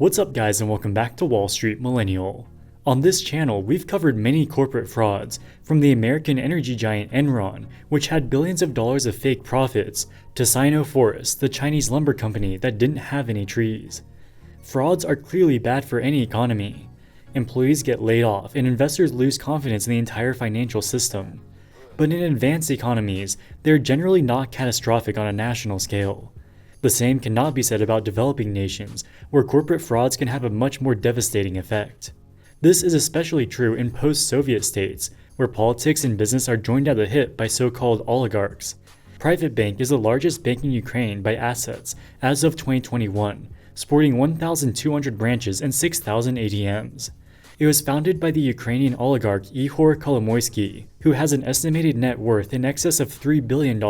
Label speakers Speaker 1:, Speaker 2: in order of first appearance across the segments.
Speaker 1: What's up guys, and welcome back to Wall Street Millennial. On this channel, we've covered many corporate frauds, from the American energy giant Enron, which had billions of dollars of fake profits, to Sino-Forest, the Chinese lumber company that didn't have any trees. Frauds are clearly bad for any economy. Employees get laid off and investors lose confidence in the entire financial system. But in advanced economies, they're generally not catastrophic on a national scale. The same cannot be said about developing nations, where corporate frauds can have a much more devastating effect. This is especially true in post-Soviet states, where politics and business are joined at the hip by so-called oligarchs. PrivatBank is the largest bank in Ukraine by assets as of 2021, sporting 1,200 branches and 6,000 ATMs. It was founded by the Ukrainian oligarch Ihor Kolomoisky, who has an estimated net worth in excess of $3 billion.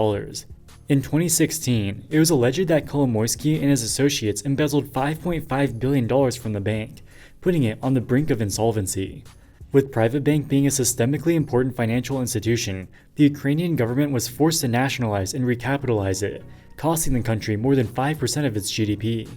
Speaker 1: In 2016, it was alleged that Kolomoisky and his associates embezzled $5.5 billion from the bank, putting it on the brink of insolvency. With PrivatBank being a systemically important financial institution, the Ukrainian government was forced to nationalize and recapitalize it, costing the country more than 5% of its GDP.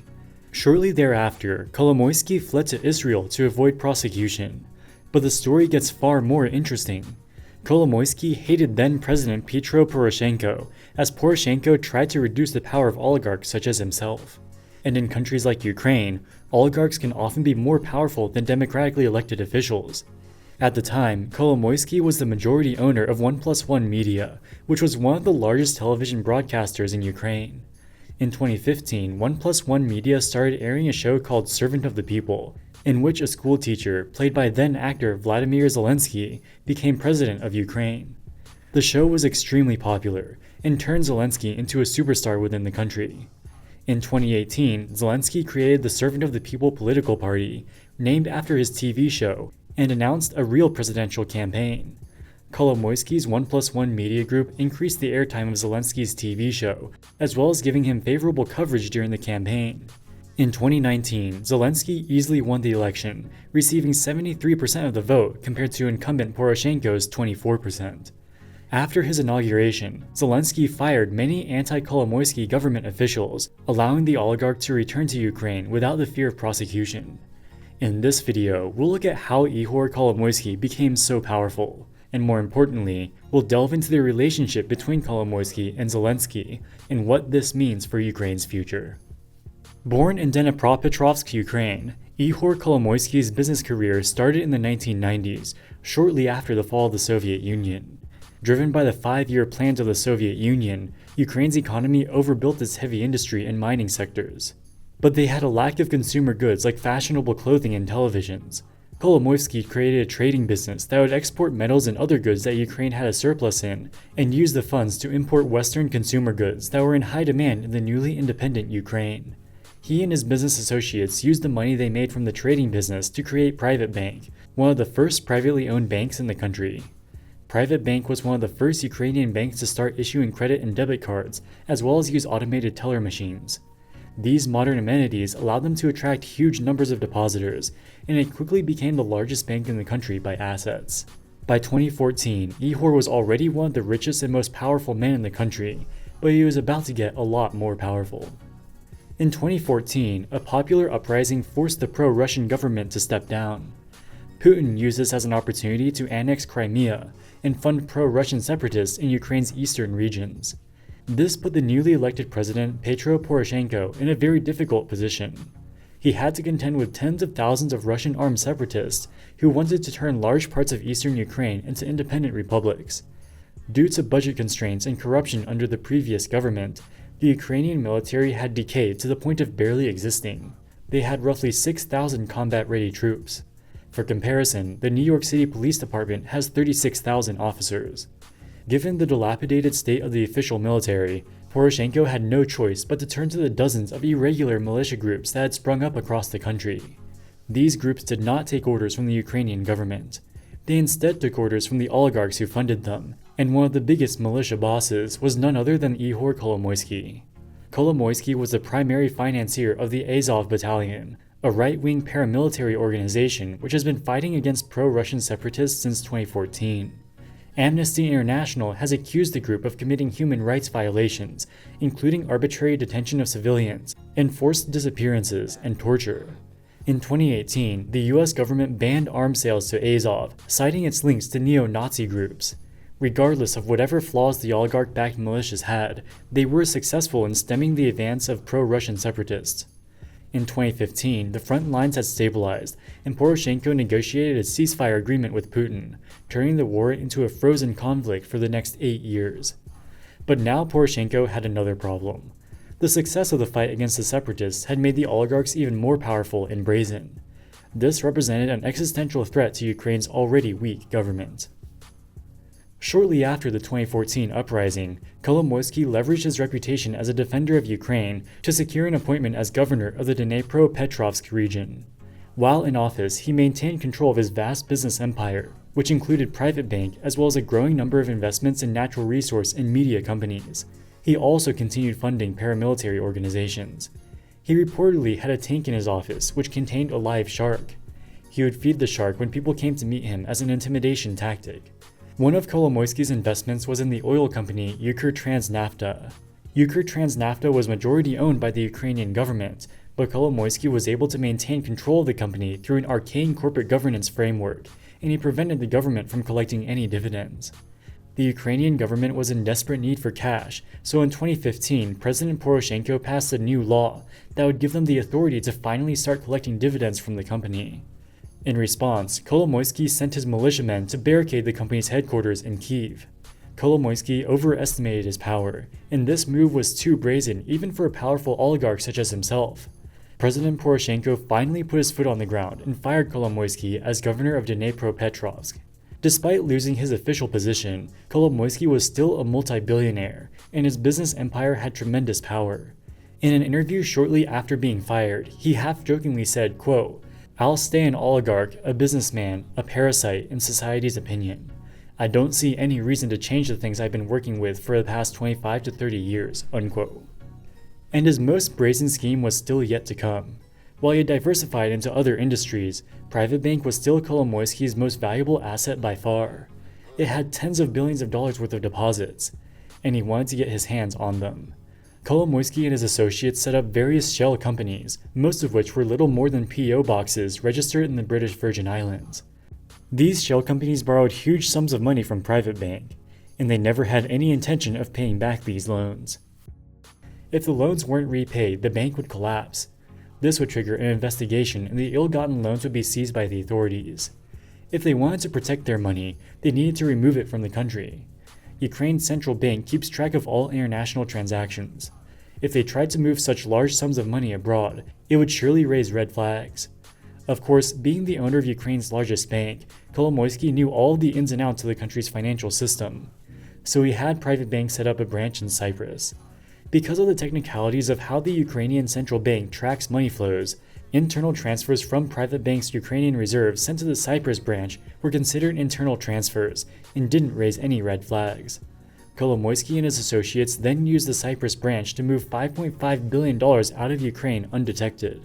Speaker 1: Shortly thereafter, Kolomoisky fled to Israel to avoid prosecution. But the story gets far more interesting. Kolomoisky hated then-President Petro Poroshenko, as Poroshenko tried to reduce the power of oligarchs such as himself. And in countries like Ukraine, oligarchs can often be more powerful than democratically elected officials. At the time, Kolomoisky was the majority owner of 1+1 Media, which was one of the largest television broadcasters in Ukraine. In 2015, 1+1 Media started airing a show called Servant of the People, in which a school teacher, played by then-actor Volodymyr Zelensky, became president of Ukraine. The show was extremely popular, and turned Zelensky into a superstar within the country. In 2018, Zelensky created the Servant of the People political party, named after his TV show, and announced a real presidential campaign. Kolomoisky's 1+1 Media Group increased the airtime of Zelensky's TV show, as well as giving him favorable coverage during the campaign. In 2019, Zelensky easily won the election, receiving 73% of the vote compared to incumbent Poroshenko's 24%. After his inauguration, Zelensky fired many anti-Kolomoisky government officials, allowing the oligarch to return to Ukraine without the fear of prosecution. In this video, we'll look at how Ihor Kolomoisky became so powerful, and more importantly, we'll delve into the relationship between Kolomoisky and Zelensky, and what this means for Ukraine's future. Born in Dnipropetrovsk, Ukraine, Ihor Kolomoisky's business career started in the 1990s, shortly after the fall of the Soviet Union. Driven by the 5-year plans of the Soviet Union, Ukraine's economy overbuilt its heavy industry and mining sectors. But they had a lack of consumer goods like fashionable clothing and televisions. Kolomoisky created a trading business that would export metals and other goods that Ukraine had a surplus in, and use the funds to import Western consumer goods that were in high demand in the newly independent Ukraine. He and his business associates used the money they made from the trading business to create PrivatBank, one of the first privately owned banks in the country. PrivatBank was one of the first Ukrainian banks to start issuing credit and debit cards, as well as use automated teller machines. These modern amenities allowed them to attract huge numbers of depositors, and it quickly became the largest bank in the country by assets. By 2014, Ihor was already one of the richest and most powerful men in the country, but he was about to get a lot more powerful. In 2014, a popular uprising forced the pro-Russian government to step down. Putin used this as an opportunity to annex Crimea and fund pro-Russian separatists in Ukraine's eastern regions. This put the newly elected president Petro Poroshenko in a very difficult position. He had to contend with tens of thousands of Russian armed separatists who wanted to turn large parts of eastern Ukraine into independent republics. Due to budget constraints and corruption under the previous government, the Ukrainian military had decayed to the point of barely existing. They had roughly 6,000 combat-ready troops. For comparison, the New York City Police Department has 36,000 officers. Given the dilapidated state of the official military, Poroshenko had no choice but to turn to the dozens of irregular militia groups that had sprung up across the country. These groups did not take orders from the Ukrainian government. They instead took orders from the oligarchs who funded them, and one of the biggest militia bosses was none other than Ihor Kolomoisky. Kolomoisky was the primary financier of the Azov Battalion, a right-wing paramilitary organization which has been fighting against pro-Russian separatists since 2014. Amnesty International has accused the group of committing human rights violations, including arbitrary detention of civilians, enforced disappearances, and torture. In 2018, the US government banned arms sales to Azov, citing its links to neo-Nazi groups. Regardless of whatever flaws the oligarch-backed militias had, they were successful in stemming the advance of pro-Russian separatists. In 2015, the front lines had stabilized, and Poroshenko negotiated a ceasefire agreement with Putin, turning the war into a frozen conflict for the next 8 years. But now Poroshenko had another problem. The success of the fight against the separatists had made the oligarchs even more powerful and brazen. This represented an existential threat to Ukraine's already weak government. Shortly after the 2014 uprising, Kolomoisky leveraged his reputation as a defender of Ukraine to secure an appointment as governor of the Dnipropetrovsk region. While in office, he maintained control of his vast business empire, which included PrivatBank as well as a growing number of investments in natural resource and media companies. He also continued funding paramilitary organizations. He reportedly had a tank in his office which contained a live shark. He would feed the shark when people came to meet him as an intimidation tactic. One of Kolomoisky's investments was in the oil company Ukr-Transnafta. Ukr-Transnafta was majority owned by the Ukrainian government, but Kolomoisky was able to maintain control of the company through an arcane corporate governance framework, and he prevented the government from collecting any dividends. The Ukrainian government was in desperate need for cash, so in 2015, President Poroshenko passed a new law that would give them the authority to finally start collecting dividends from the company. In response, Kolomoisky sent his militiamen to barricade the company's headquarters in Kyiv. Kolomoisky overestimated his power, and this move was too brazen even for a powerful oligarch such as himself. President Poroshenko finally put his foot on the ground and fired Kolomoisky as governor of Dnipropetrovsk. Despite losing his official position, Kolomoisky was still a multi-billionaire, and his business empire had tremendous power. In an interview shortly after being fired, he half-jokingly said, quote, "I'll stay an oligarch, a businessman, a parasite in society's opinion. I don't see any reason to change the things I've been working with for the past 25 to 30 years, unquote. And his most brazen scheme was still yet to come. While he had diversified into other industries, PrivatBank was still Kolomoisky's most valuable asset by far. It had tens of billions of dollars worth of deposits, and he wanted to get his hands on them. Kolomoisky and his associates set up various shell companies, most of which were little more than P.O. boxes registered in the British Virgin Islands. These shell companies borrowed huge sums of money from PrivatBank, and they never had any intention of paying back these loans. If the loans weren't repaid, the bank would collapse. This would trigger an investigation and the ill-gotten loans would be seized by the authorities. If they wanted to protect their money, they needed to remove it from the country. Ukraine's central bank keeps track of all international transactions. If they tried to move such large sums of money abroad, it would surely raise red flags. Of course, being the owner of Ukraine's largest bank, Kolomoisky knew all the ins and outs of the country's financial system. So he had PrivatBank set up a branch in Cyprus. Because of the technicalities of how the Ukrainian central bank tracks money flows, internal transfers from PrivatBank's Ukrainian reserves sent to the Cyprus branch were considered internal transfers and didn't raise any red flags. Kolomoisky and his associates then used the Cyprus branch to move $5.5 billion out of Ukraine undetected.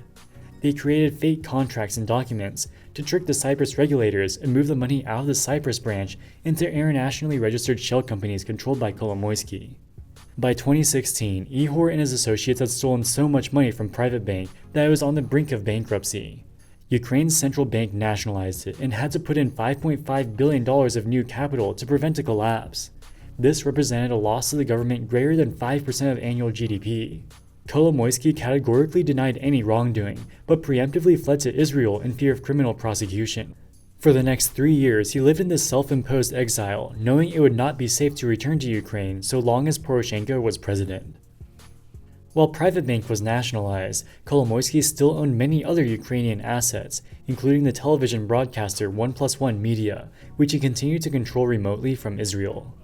Speaker 1: They created fake contracts and documents to trick the Cyprus regulators and move the money out of the Cyprus branch into internationally registered shell companies controlled by Kolomoisky. By 2016, Ihor and his associates had stolen so much money from PrivatBank that it was on the brink of bankruptcy. Ukraine's central bank nationalized it and had to put in $5.5 billion of new capital to prevent a collapse. This represented a loss to the government greater than 5% of annual GDP. Kolomoisky categorically denied any wrongdoing, but preemptively fled to Israel in fear of criminal prosecution. For the next 3 years, he lived in this self-imposed exile, knowing it would not be safe to return to Ukraine so long as Poroshenko was president. While PrivatBank was nationalized, Kolomoisky still owned many other Ukrainian assets, including the television broadcaster 1+1 Media, which he continued to control remotely from Israel.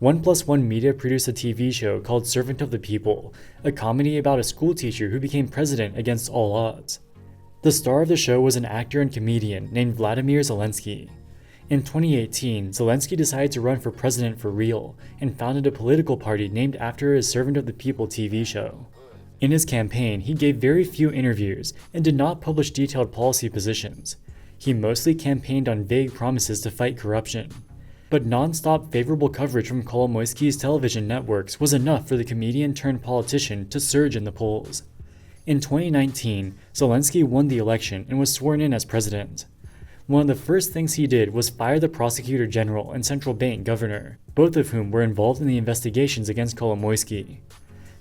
Speaker 1: 1+1 Media produced a TV show called Servant of the People, a comedy about a schoolteacher who became president against all odds. The star of the show was an actor and comedian named Volodymyr Zelensky. In 2018, Zelensky decided to run for president for real and founded a political party named after his Servant of the People TV show. In his campaign, he gave very few interviews and did not publish detailed policy positions. He mostly campaigned on vague promises to fight corruption. But non-stop favorable coverage from Kolomoisky's television networks was enough for the comedian-turned-politician to surge in the polls. In 2019, Zelensky won the election and was sworn in as president. One of the first things he did was fire the prosecutor general and central bank governor, both of whom were involved in the investigations against Kolomoisky.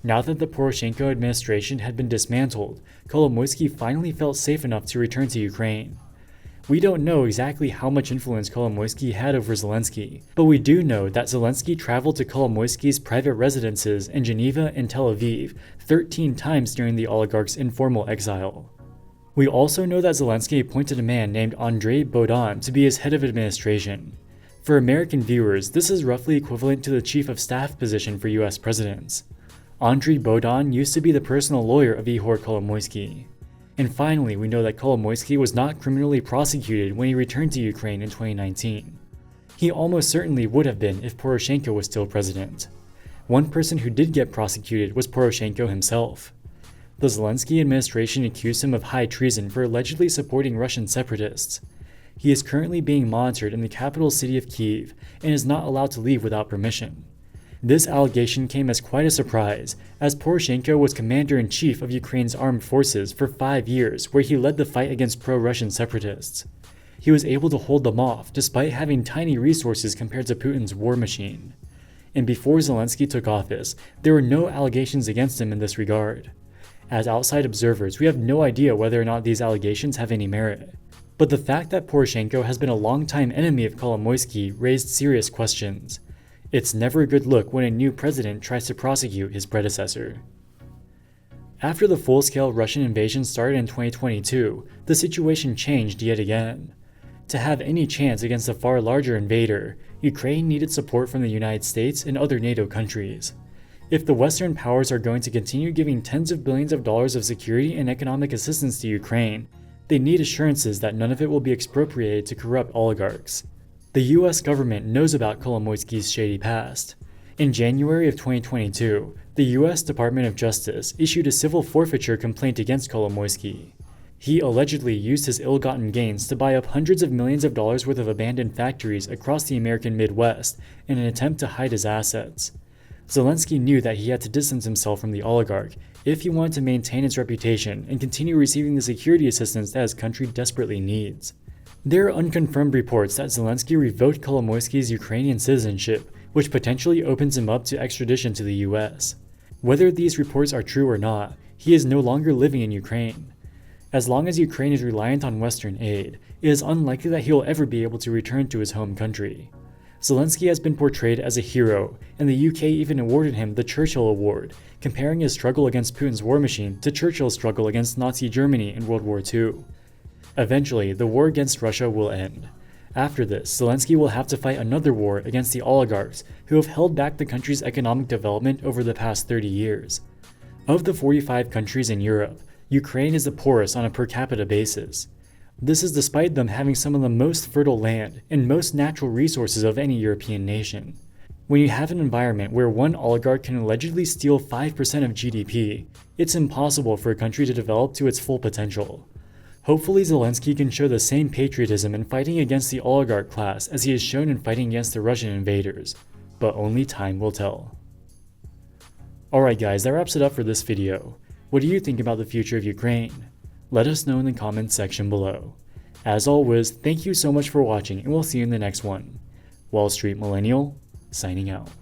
Speaker 1: Now that the Poroshenko administration had been dismantled, Kolomoisky finally felt safe enough to return to Ukraine. We don't know exactly how much influence Kolomoisky had over Zelensky, but we do know that Zelensky traveled to Kolomoisky's private residences in Geneva and Tel Aviv 13 times during the oligarch's informal exile. We also know that Zelensky appointed a man named Andrei Bodan to be his head of administration. For American viewers, this is roughly equivalent to the chief of staff position for US presidents. Andrei Bodan used to be the personal lawyer of Ihor Kolomoisky. And finally, we know that Kolomoisky was not criminally prosecuted when he returned to Ukraine in 2019. He almost certainly would have been if Poroshenko was still president. One person who did get prosecuted was Poroshenko himself. The Zelensky administration accused him of high treason for allegedly supporting Russian separatists. He is currently being monitored in the capital city of Kyiv and is not allowed to leave without permission. This allegation came as quite a surprise, as Poroshenko was commander-in-chief of Ukraine's armed forces for 5 years, where he led the fight against pro-Russian separatists. He was able to hold them off despite having tiny resources compared to Putin's war machine. And before Zelensky took office, there were no allegations against him in this regard. As outside observers, we have no idea whether or not these allegations have any merit. But the fact that Poroshenko has been a longtime enemy of Kolomoisky raised serious questions. It's never a good look when a new president tries to prosecute his predecessor. After the full-scale Russian invasion started in 2022, the situation changed yet again. To have any chance against a far larger invader, Ukraine needed support from the United States and other NATO countries. If the Western powers are going to continue giving tens of billions of dollars of security and economic assistance to Ukraine, they need assurances that none of it will be expropriated to corrupt oligarchs. The US government knows about Kolomoisky's shady past. In January of 2022, the US Department of Justice issued a civil forfeiture complaint against Kolomoisky. He allegedly used his ill-gotten gains to buy up hundreds of millions of dollars worth of abandoned factories across the American Midwest in an attempt to hide his assets. Zelensky knew that he had to distance himself from the oligarch if he wanted to maintain his reputation and continue receiving the security assistance that his country desperately needs. There are unconfirmed reports that Zelensky revoked Kolomoisky's Ukrainian citizenship, which potentially opens him up to extradition to the US. Whether these reports are true or not, he is no longer living in Ukraine. As long as Ukraine is reliant on Western aid, it is unlikely that he will ever be able to return to his home country. Zelensky has been portrayed as a hero, and the UK even awarded him the Churchill Award, comparing his struggle against Putin's war machine to Churchill's struggle against Nazi Germany in World War II. Eventually, the war against Russia will end. After this, Zelensky will have to fight another war against the oligarchs who have held back the country's economic development over the past 30 years. Of the 45 countries in Europe, Ukraine is the poorest on a per capita basis. This is despite them having some of the most fertile land and most natural resources of any European nation. When you have an environment where one oligarch can allegedly steal 5% of GDP, it's impossible for a country to develop to its full potential. Hopefully Zelensky can show the same patriotism in fighting against the oligarch class as he has shown in fighting against the Russian invaders, but only time will tell. Alright guys, that wraps it up for this video. What do you think about the future of Ukraine? Let us know in the comments section below. As always, thank you so much for watching and we'll see you in the next one. Wall Street Millennial, signing out.